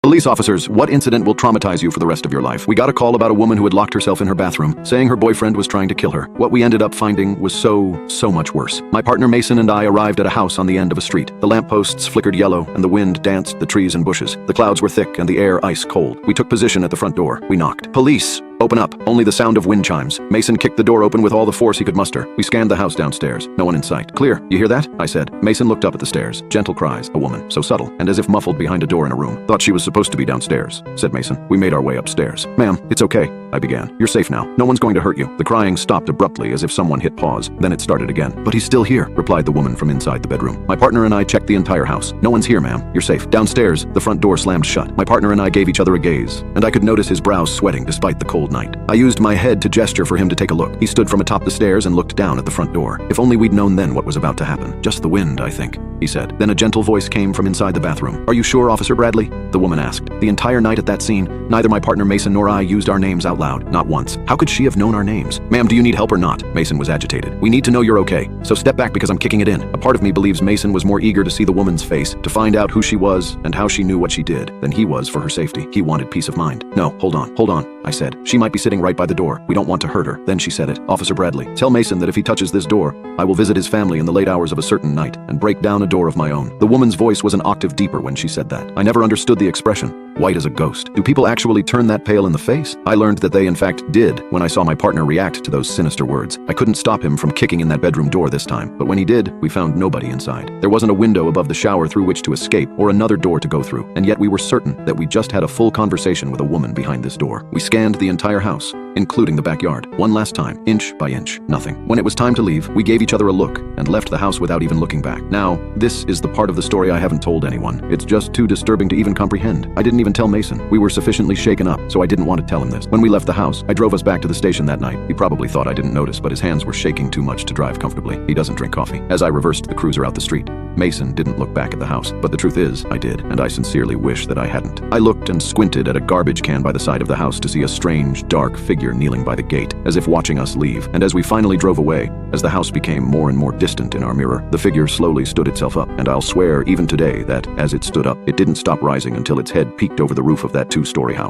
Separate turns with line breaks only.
Police officers, what incident will traumatize you for the rest of your life? We got a call about a woman who had locked herself in her bathroom, saying her boyfriend was trying to kill her. What we ended up finding was so much worse. My partner Mason and I arrived at a house on the end of a street. The lampposts flickered yellow, and the wind danced the trees and bushes. The clouds were thick and the air ice cold. We took position at the front door. We knocked. Police! Open up. Only the sound of wind chimes. Mason kicked the door open with all the force he could muster. We scanned the house downstairs. No one in sight. Clear. You hear that? I said. Mason looked up at the stairs. Gentle cries. A woman. So subtle, and as if muffled behind a door in a room. Thought she was supposed to be downstairs, said Mason. We made our way upstairs. Ma'am, it's okay, I began. You're safe now. No one's going to hurt you. The crying stopped abruptly as if someone hit pause. Then it started again. But he's still here, replied the woman from inside the bedroom. My partner and I checked the entire house. No one's here, ma'am. You're safe. Downstairs, the front door slammed shut. My partner and I gave each other a gaze, and I could notice his brows sweating despite the cold night. I used my head to gesture for him to take a look. He stood from atop the stairs and looked down at the front door. If only we'd known then what was about to happen. Just the wind, I think, he said. Then a gentle voice came from inside the bathroom. Are you sure, Officer Bradley? The woman asked. The entire night at that scene, neither my partner Mason nor I used our names out loud. Not once. How could she have known our names? Ma'am, do you need help or not? Mason was agitated. We need to know you're okay. So step back because I'm kicking it in. A part of me believes Mason was more eager to see the woman's face, to find out who she was and how she knew what she did, than he was for her safety. He wanted peace of mind. No, hold on, I said. She might be sitting right by the door. We don't want to hurt her. Then she said it. Officer Bradley, tell Mason that if he touches this door, I will visit his family in the late hours of a certain night and break down a door of my own. The woman's voice was an octave deeper when she said that. I never understood the expression. White as a ghost. Do people actually turn that pale in the face? I learned that they in fact did when I saw my partner react to those sinister words. I couldn't stop him from kicking in that bedroom door this time, but when he did, we found nobody inside. There wasn't a window above the shower through which to escape or another door to go through, and yet we were certain that we just had a full conversation with a woman behind this door. We scanned the entire house, including the backyard, one last time, inch by inch, nothing. When it was time to leave, we gave each other a look and left the house without even looking back. Now, this is the part of the story I haven't told anyone. It's just too disturbing to even comprehend. I didn't even tell Mason. We were sufficiently shaken up, so I didn't want to tell him this. When we left the house, I drove us back to the station that night. He probably thought I didn't notice, but his hands were shaking too much to drive comfortably. He doesn't drink coffee. As I reversed the cruiser out the street, Mason didn't look back at the house, but the truth is, I did, and I sincerely wish that I hadn't. I looked and squinted at a garbage can by the side of the house to see a strange, dark figure kneeling by the gate, as if watching us leave. And as we finally drove away, as the house became more and more distant in our mirror, the figure slowly stood itself up, and I'll swear even today that, as it stood up, it didn't stop rising until its head peeked over the roof of that two-story house.